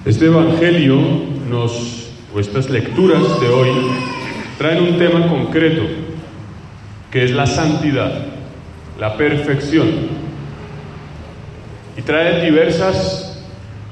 Este evangelio o estas lecturas de hoy traen un tema concreto, que es la santidad, la perfección. Y trae diversas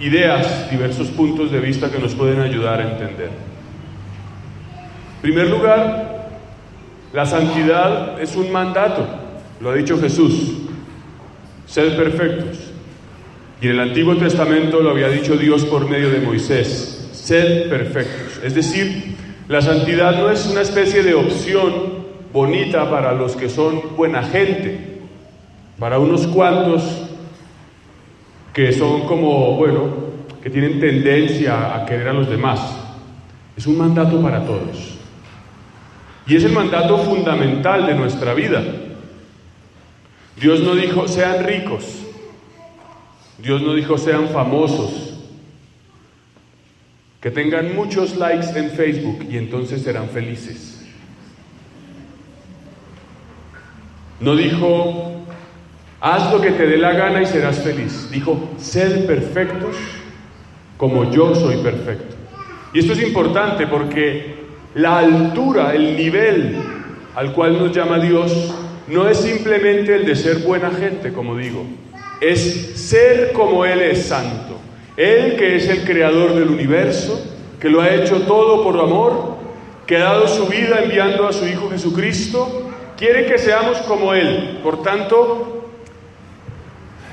ideas, diversos puntos de vista que nos pueden ayudar a entender. En primer lugar, la santidad es un mandato, lo ha dicho Jesús: sed perfectos. Y en el Antiguo Testamento lo había dicho Dios por medio de Moisés: sed perfectos. Es decir, la santidad no es una especie de opción bonita para los que son buena gente, para unos cuantos que son que tienen tendencia a querer a los demás. Es un mandato para todos. Y es el mandato fundamental de nuestra vida. Dios no dijo sean ricos. Dios no dijo sean famosos, que tengan muchos likes en Facebook y entonces serán felices. No dijo haz lo que te dé la gana y serás feliz. Dijo sed perfectos como yo soy perfecto. Y esto es importante porque la altura, el nivel al cual nos llama Dios no es simplemente el de ser buena gente, como digo. Es ser como Él es santo. Él, que es el creador del universo, que lo ha hecho todo por amor, que ha dado su vida enviando a su Hijo Jesucristo, quiere que seamos como Él. Por tanto,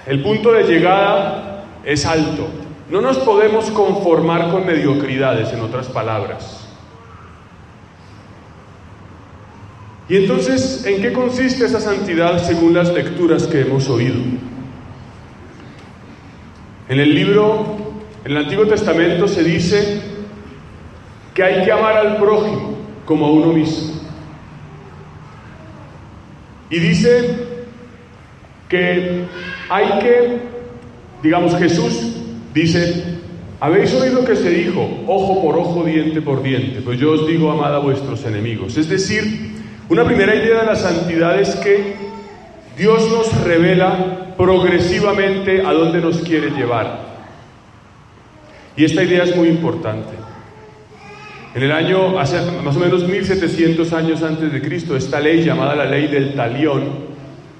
el punto de llegada es alto. No nos podemos conformar con mediocridades, en otras palabras. Y entonces, ¿en qué consiste esa santidad según las lecturas que hemos oído? En el Antiguo Testamento se dice que hay que amar al prójimo como a uno mismo. Y dice que Jesús dice: habéis oído que se dijo, ojo por ojo, diente por diente, pues yo os digo, amad a vuestros enemigos. Es decir, una primera idea de la santidad es que Dios nos revela progresivamente a dónde nos quiere llevar. Y esta idea es muy importante. Hace más o menos 1700 años antes de Cristo, esta ley llamada la ley del talión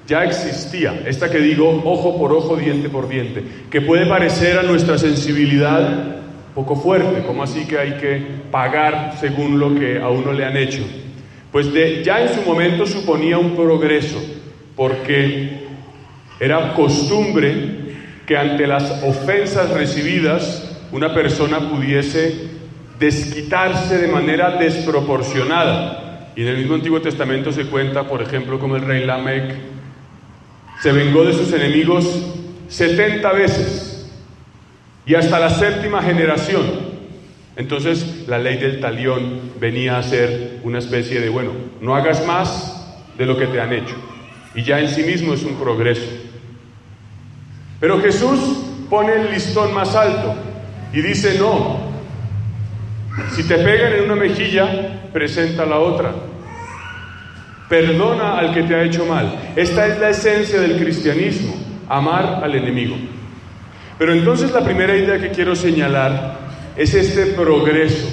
ya existía. Esta que digo, ojo por ojo, diente por diente, que puede parecer a nuestra sensibilidad poco fuerte, como así que hay que pagar según lo que a uno le han hecho. Pues ya en su momento suponía un progreso, porque era costumbre que ante las ofensas recibidas una persona pudiese desquitarse de manera desproporcionada. Y en el mismo Antiguo Testamento se cuenta, por ejemplo, como el rey Lamec se vengó de sus enemigos 70 veces y hasta la 7ª generación. Entonces la ley del talión venía a ser una especie de, no hagas más de lo que te han hecho. Y ya en sí mismo es un progreso. Pero Jesús pone el listón más alto y dice: no, si te pegan en una mejilla, presenta la otra. Perdona al que te ha hecho mal. Esta es la esencia del cristianismo: amar al enemigo. Pero entonces la primera idea que quiero señalar es este progreso.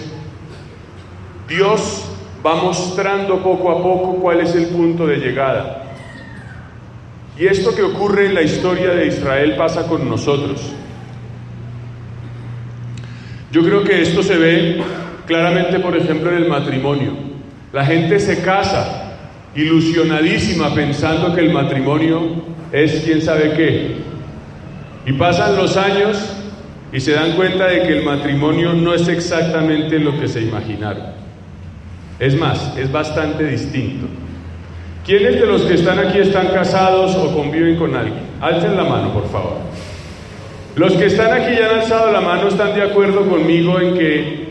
Dios va mostrando poco a poco cuál es el punto de llegada. Y esto que ocurre en la historia de Israel pasa con nosotros. Yo creo que esto se ve claramente, por ejemplo, en el matrimonio. La gente se casa ilusionadísima pensando que el matrimonio es quién sabe qué. Y pasan los años y se dan cuenta de que el matrimonio no es exactamente lo que se imaginaron. Es más, es bastante distinto. ¿Quiénes de los que están aquí están casados o conviven con alguien? Alcen la mano, por favor. Los que están aquí y han alzado la mano están de acuerdo conmigo en que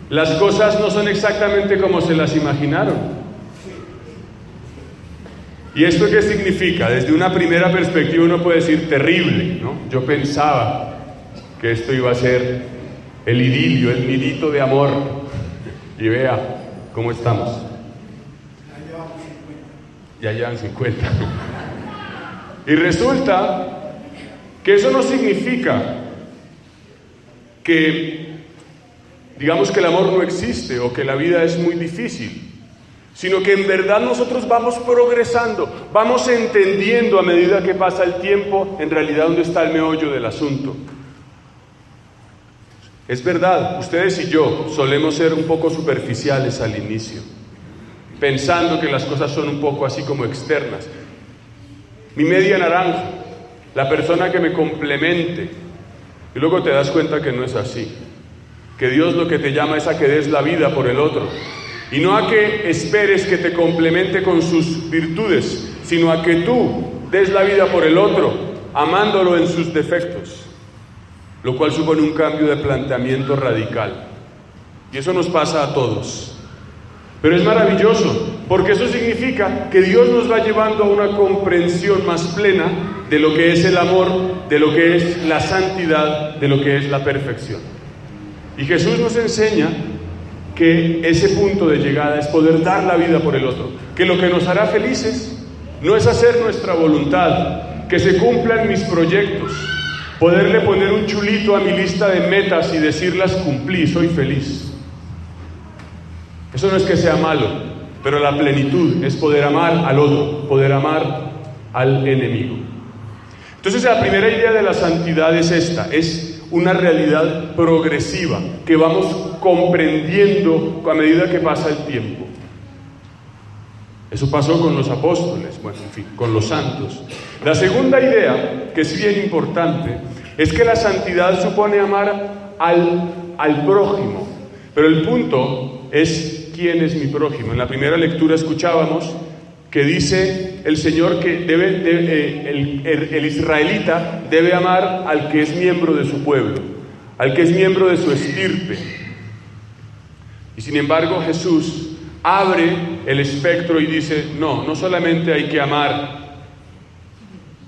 las cosas no son exactamente como se las imaginaron. ¿Y esto qué significa? Desde una primera perspectiva uno puede decir terrible, ¿no? Yo pensaba que esto iba a ser el idilio, el nidito de amor. Y vea cómo estamos. Ya llevan 50. Y resulta que eso no significa que digamos que el amor no existe o que la vida es muy difícil, sino que en verdad nosotros vamos progresando, vamos entendiendo a medida que pasa el tiempo en realidad dónde está el meollo del asunto. Es verdad, ustedes y yo solemos ser un poco superficiales al inicio, pensando que las cosas son un poco así como externas. Mi media naranja, la persona que me complemente, y luego te das cuenta que no es así, que Dios lo que te llama es a que des la vida por el otro, y no a que esperes que te complemente con sus virtudes, sino a que tú des la vida por el otro, amándolo en sus defectos, lo cual supone un cambio de planteamiento radical. Y eso nos pasa a todos. Pero es maravilloso, porque eso significa que Dios nos va llevando a una comprensión más plena de lo que es el amor, de lo que es la santidad, de lo que es la perfección. Y Jesús nos enseña que ese punto de llegada es poder dar la vida por el otro, que lo que nos hará felices no es hacer nuestra voluntad, que se cumplan mis proyectos, poderle poner un chulito a mi lista de metas y decirlas cumplí, soy feliz. Eso no es que sea malo, pero la plenitud es poder amar al otro, poder amar al enemigo. Entonces la primera idea de la santidad es esta, es una realidad progresiva que vamos comprendiendo a medida que pasa el tiempo. Eso pasó con los apóstoles, bueno, en fin, con los santos. La segunda idea, que es bien importante, es que la santidad supone amar al prójimo. Pero el punto es quién es mi prójimo. En la primera lectura escuchábamos que dice el Señor que el israelita debe amar al que es miembro de su pueblo, al que es miembro de su estirpe. Y sin embargo Jesús abre el espectro y dice, no solamente hay que amar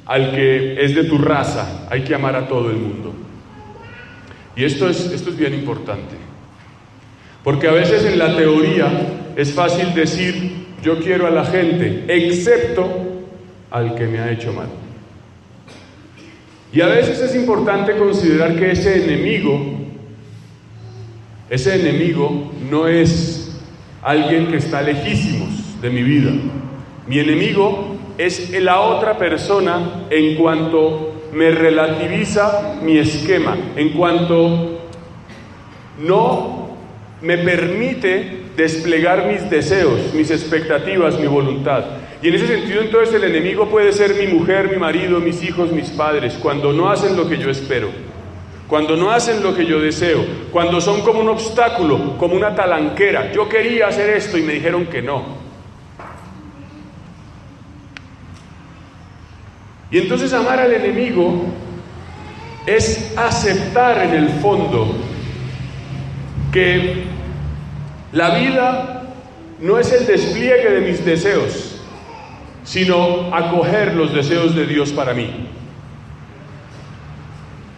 al que es de tu raza, hay que amar a todo el mundo. Y esto es bien importante, porque a veces en la teoría es fácil decir, yo quiero a la gente, excepto al que me ha hecho mal. Y a veces es importante considerar que ese enemigo no es alguien que está lejísimos de mi vida. Mi enemigo es la otra persona en cuanto me relativiza mi esquema, en cuanto no me permite desplegar mis deseos, mis expectativas, mi voluntad. Y en ese sentido entonces el enemigo puede ser mi mujer, mi marido, mis hijos, mis padres, cuando no hacen lo que yo espero, cuando no hacen lo que yo deseo, cuando son como un obstáculo, como una talanquera. Yo quería hacer esto y me dijeron que no. Y entonces amar al enemigo es aceptar en el fondo que la vida no es el despliegue de mis deseos, sino acoger los deseos de Dios para mí.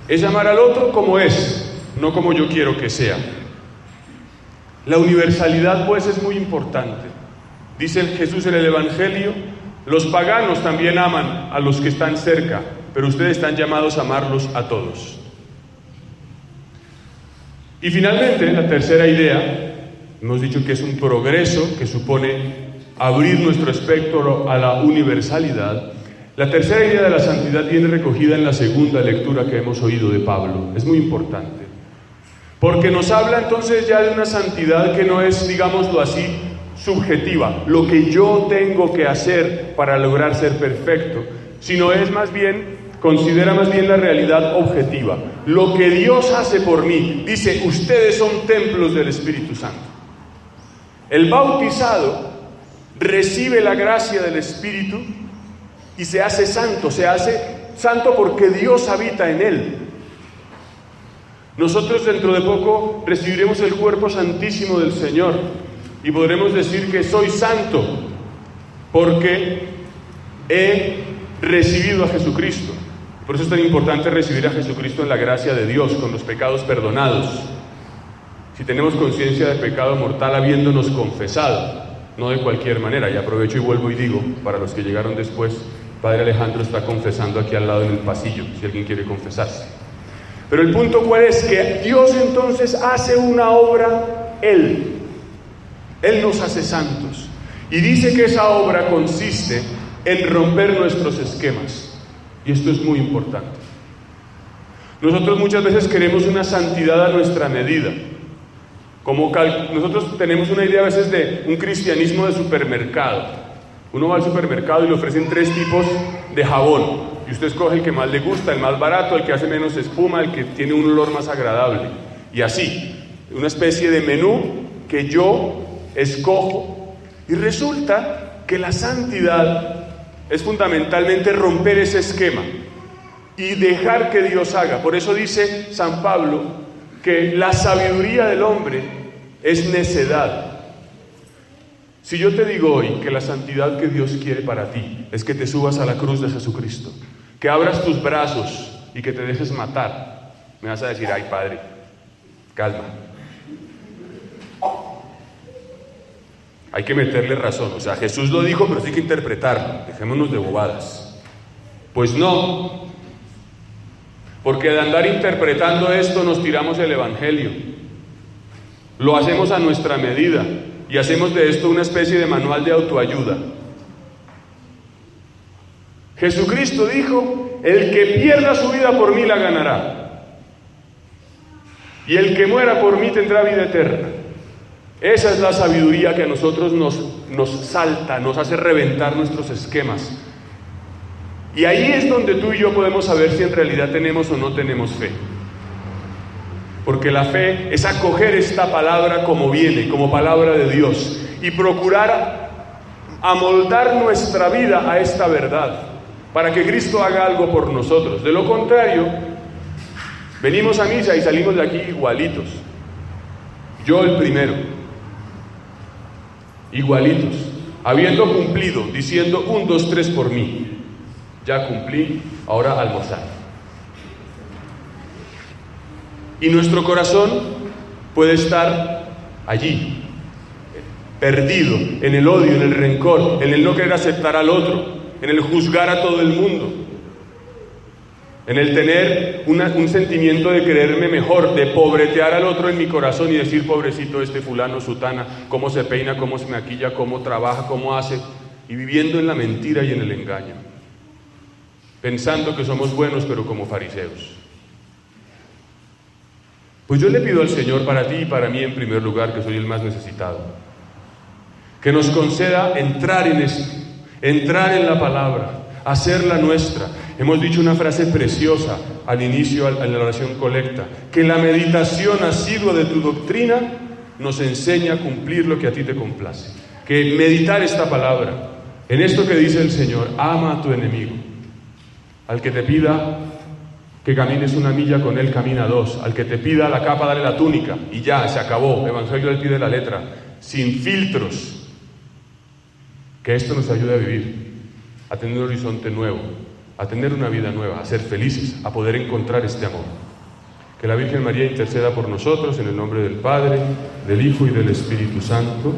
Es amar al otro como es, no como yo quiero que sea. La universalidad, pues, es muy importante. Dice Jesús en el Evangelio, los paganos también aman a los que están cerca, pero ustedes están llamados a amarlos a todos. Y finalmente, la tercera idea, hemos dicho que es un progreso que supone abrir nuestro espectro a la universalidad. La tercera idea de la santidad viene recogida en la segunda lectura que hemos oído de Pablo. Es muy importante, porque nos habla entonces ya de una santidad que no es, digámoslo así, subjetiva, lo que yo tengo que hacer para lograr ser perfecto, sino es más bien, considera más bien la realidad objetiva, lo que Dios hace por mí. Dice, ustedes son templos del Espíritu Santo. El bautizado recibe la gracia del Espíritu y se hace santo porque Dios habita en él. Nosotros dentro de poco recibiremos el cuerpo santísimo del Señor y podremos decir que soy santo porque he recibido a Jesucristo. Por eso es tan importante recibir a Jesucristo en la gracia de Dios, con los pecados perdonados. Si tenemos conciencia de pecado mortal habiéndonos confesado, no de cualquier manera. Y aprovecho y vuelvo y digo, para los que llegaron después, Padre Alejandro está confesando aquí al lado en el pasillo, si alguien quiere confesarse. Pero el punto cuál es, que Dios entonces hace una obra, Él nos hace santos. Y dice que esa obra consiste en romper nuestros esquemas. Y esto es muy importante. Nosotros muchas veces queremos una santidad a nuestra medida. Nosotros tenemos una idea a veces de un cristianismo de supermercado. Uno va al supermercado y le ofrecen 3 tipos de jabón. Y usted escoge el que más le gusta, el más barato, el que hace menos espuma, el que tiene un olor más agradable. Y así, una especie de menú que yo escojo. Y resulta que la santidad es fundamentalmente romper ese esquema y dejar que Dios haga. Por eso dice San Pablo que la sabiduría del hombre es necedad. Si yo te digo hoy que la santidad que Dios quiere para ti es que te subas a la cruz de Jesucristo, que abras tus brazos y que te dejes matar, me vas a decir, ay padre, calma. Hay que meterle razón, o sea, Jesús lo dijo, pero sí hay que interpretarlo, dejémonos de bobadas. Pues no, porque de andar interpretando esto nos tiramos el Evangelio, lo hacemos a nuestra medida y hacemos de esto una especie de manual de autoayuda. Jesucristo dijo, el que pierda su vida por mí la ganará, y el que muera por mí tendrá vida eterna. Esa es la sabiduría que a nosotros nos salta, nos hace reventar nuestros esquemas. Y ahí es donde tú y yo podemos saber si en realidad tenemos o no tenemos fe. Porque la fe es acoger esta palabra como viene, como palabra de Dios, y procurar amoldar nuestra vida a esta verdad, para que Cristo haga algo por nosotros. De lo contrario, venimos a misa y salimos de aquí igualitos. Yo el primero. Igualitos, habiendo cumplido, diciendo 1, 2, 3 por mí. Ya cumplí, ahora almorzar. Y nuestro corazón puede estar allí, perdido, en el odio, en el rencor, en el no querer aceptar al otro, en el juzgar a todo el mundo, en el tener un sentimiento de creerme mejor, de pobretear al otro en mi corazón y decir, pobrecito este fulano, sutana, cómo se peina, cómo se maquilla, cómo trabaja, cómo hace, y viviendo en la mentira y en el engaño, pensando que somos buenos pero como fariseos. Pues yo le pido al Señor para ti y para mí en primer lugar, que soy el más necesitado, que nos conceda entrar en esto, entrar en la palabra, hacerla nuestra. Hemos dicho una frase preciosa al inicio, en la oración colecta, que la meditación asidua de tu doctrina nos enseña a cumplir lo que a ti te complace. Que meditar esta palabra, en esto que dice el Señor, ama a tu enemigo. Al que te pida que camines 1 milla, con él camina 2. Al que te pida la capa, dale la túnica. Y ya, se acabó. Evangelio al pie de la letra, sin filtros. Que esto nos ayude a vivir, a tener un horizonte nuevo, a tener una vida nueva, a ser felices, a poder encontrar este amor. Que la Virgen María interceda por nosotros en el nombre del Padre, del Hijo y del Espíritu Santo.